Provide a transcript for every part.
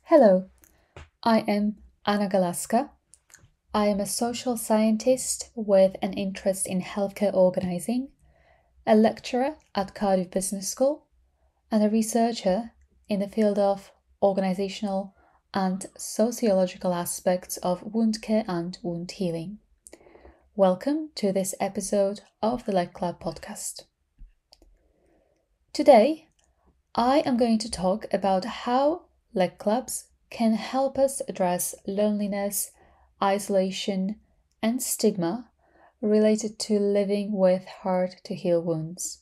Hello, I am Galazka. I am a social scientist with an interest in healthcare organizing, a lecturer at Cardiff Business School, and a researcher in the field of organizational and sociological aspects of wound care and wound healing. Welcome to this episode of the Leg Club podcast. Today, I am going to talk about how leg clubs can help us address loneliness, isolation, and stigma related to living with hard-to-heal wounds.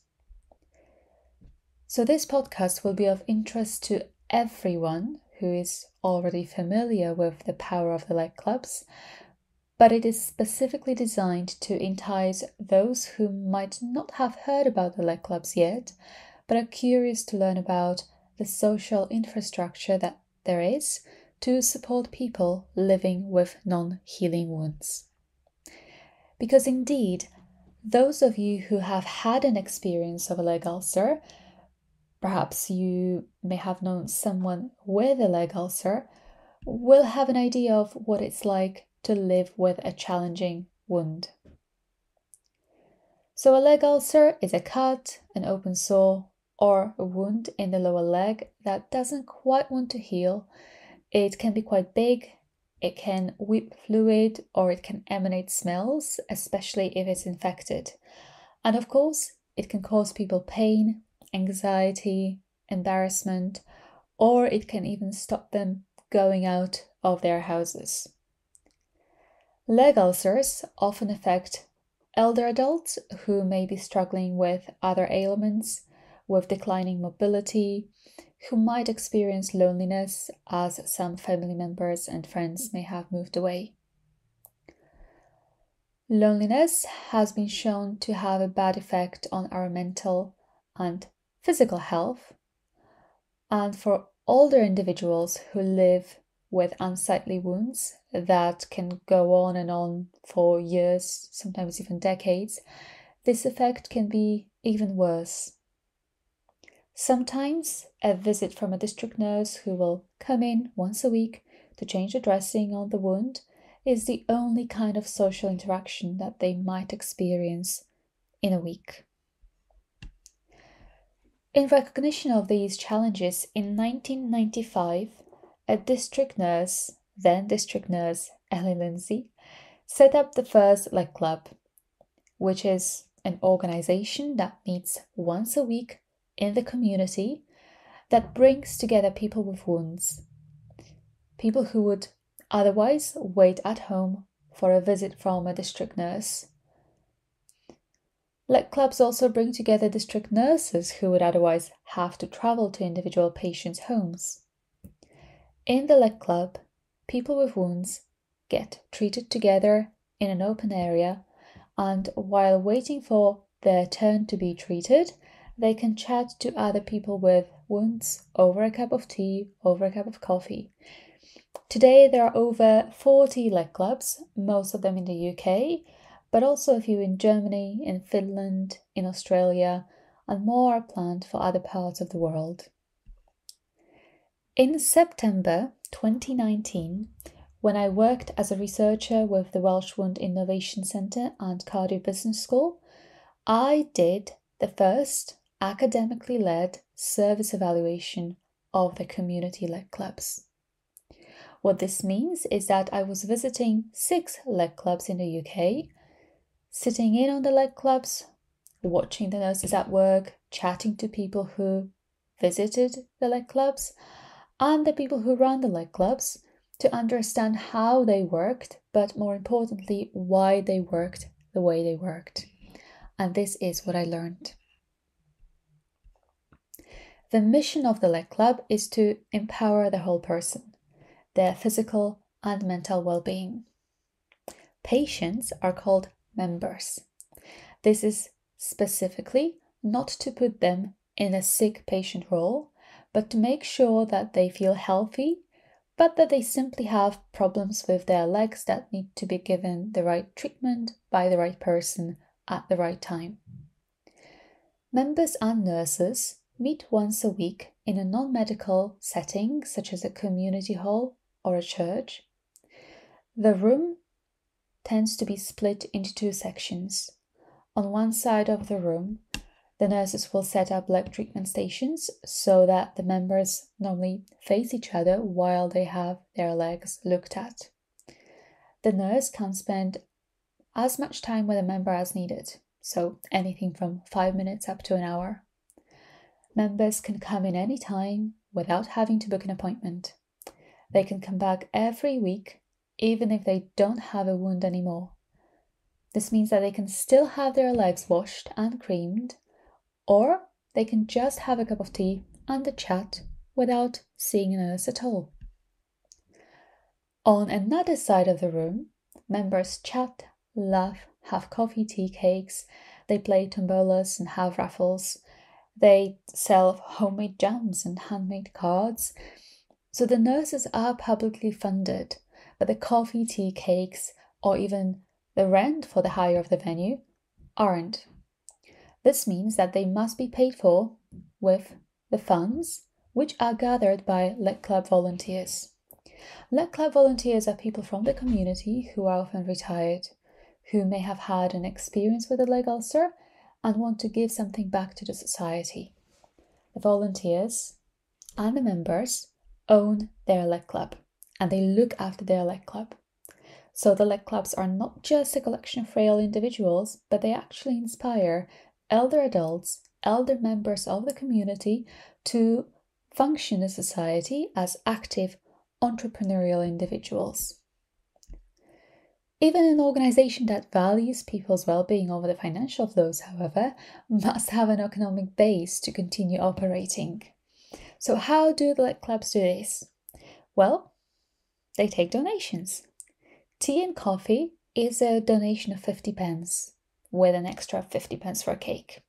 So this podcast will be of interest to everyone who is already familiar with the power of the leg clubs, but it is specifically designed to entice those who might not have heard about the leg clubs yet, but are curious to learn about the social infrastructure that there is to support people living with non-healing wounds. Because indeed, those of you who have had an experience of a leg ulcer, perhaps you may have known someone with a leg ulcer, will have an idea of what it's like to live with a challenging wound. So a leg ulcer is a cut, an open sore, or a wound in the lower leg that doesn't quite want to heal. It can be quite big, it can weep fluid, or it can emanate smells, especially if it's infected. And of course, it can cause people pain, anxiety, embarrassment, or it can even stop them going out of their houses. Leg ulcers often affect elder adults who may be struggling with other ailments, with declining mobility, who might experience loneliness as some family members and friends may have moved away. Loneliness has been shown to have a bad effect on our mental and physical health, and for older individuals who live with unsightly wounds that can go on and on for years, sometimes even decades, this effect can be even worse. Sometimes a visit from a district nurse who will come in once a week to change the dressing on the wound is the only kind of social interaction that they might experience in a week. In recognition of these challenges, in 1995, a district nurse, then district nurse Ellie Lindsay, set up the first Leg Club, which is an organization that meets once a week in the community that brings together people with wounds, people who would otherwise wait at home for a visit from a district nurse. Leg clubs also bring together district nurses who would otherwise have to travel to individual patients' homes. In the leg club, people with wounds get treated together in an open area, and while waiting for their turn to be treated, they can chat to other people with wounds over a cup of tea, over a cup of coffee. Today there are over 40 leg clubs, most of them in the UK, but also a few in Germany, in Finland, in Australia, and more are planned for other parts of the world. In September 2019, when I worked as a researcher with the Welsh Wound Innovation Centre and Cardiff Business School, I did the first academically led service evaluation of the community leg clubs. What this means is that I was visiting 6 leg clubs in the UK, sitting in on the leg clubs, watching the nurses at work, chatting to people who visited the leg clubs, and the people who run the leg clubs to understand how they worked, but more importantly, why they worked the way they worked. And this is what I learned. The mission of the Leg Club is to empower the whole person, their physical and mental well-being. Patients are called members. This is specifically not to put them in a sick patient role, but to make sure that they feel healthy, but that they simply have problems with their legs that need to be given the right treatment by the right person at the right time. Members and nurses meet once a week in a non-medical setting, such as a community hall or a church. The room tends to be split into two sections. On one side of the room, the nurses will set up leg treatment stations so that the members normally face each other while they have their legs looked at. The nurse can spend as much time with a member as needed, so anything from 5 minutes up to an hour. Members can come in any time without having to book an appointment. They can come back every week, even if they don't have a wound anymore. This means that they can still have their legs washed and creamed, or they can just have a cup of tea and a chat without seeing a nurse at all. On another side of the room, members chat, laugh, have coffee, tea, cakes, they play tombolas and have raffles, they sell homemade jams and handmade cards. So the nurses are publicly funded, but the coffee, tea, cakes, or even the rent for the hire of the venue aren't. This means that they must be paid for with the funds which are gathered by Leg Club volunteers. Leg Club volunteers are people from the community who are often retired, who may have had an experience with a leg ulcer and want to give something back to the society. The volunteers and the members own their leg club and they look after their leg club. So the leg clubs are not just a collection of frail individuals, but they actually inspire elder adults, elder members of the community to function in society as active, entrepreneurial individuals. Even an organization that values people's well-being over the financial flows, however, must have an economic base to continue operating. So how do the leg clubs do this? Well, they take donations. Tea and coffee is a donation of 50p, with an extra 50p for a cake.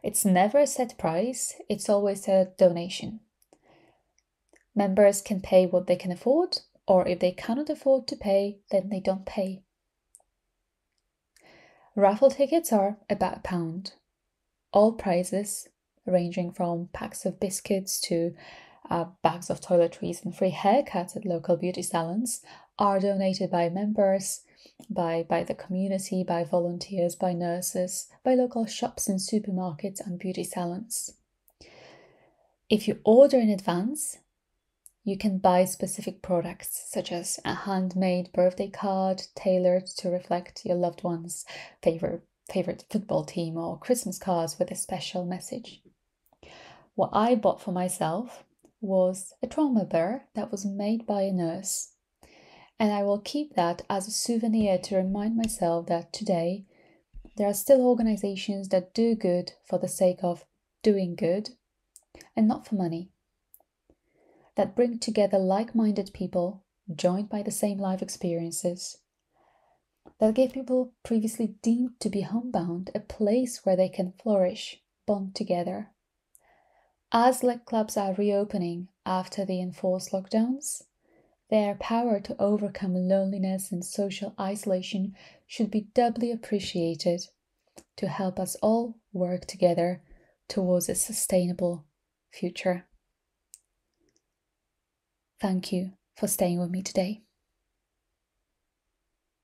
It's never a set price, it's always a donation. Members can pay what they can afford, or if they cannot afford to pay, then they don't pay. Raffle tickets are about £1. All prizes, ranging from packs of biscuits to bags of toiletries and free haircuts at local beauty salons, are donated by members, by the community, by volunteers, by nurses, by local shops and supermarkets and beauty salons. If you order in advance, you can buy specific products, such as a handmade birthday card tailored to reflect your loved one's favorite football team, or Christmas cards with a special message. What I bought for myself was a trauma bear that was made by a nurse. And I will keep that as a souvenir to remind myself that today there are still organizations that do good for the sake of doing good and not for money, that bring together like-minded people joined by the same life experiences, that give people previously deemed to be homebound a place where they can flourish, bond together. As leg clubs are reopening after the enforced lockdowns, their power to overcome loneliness and social isolation should be doubly appreciated to help us all work together towards a sustainable future. Thank you for staying with me today.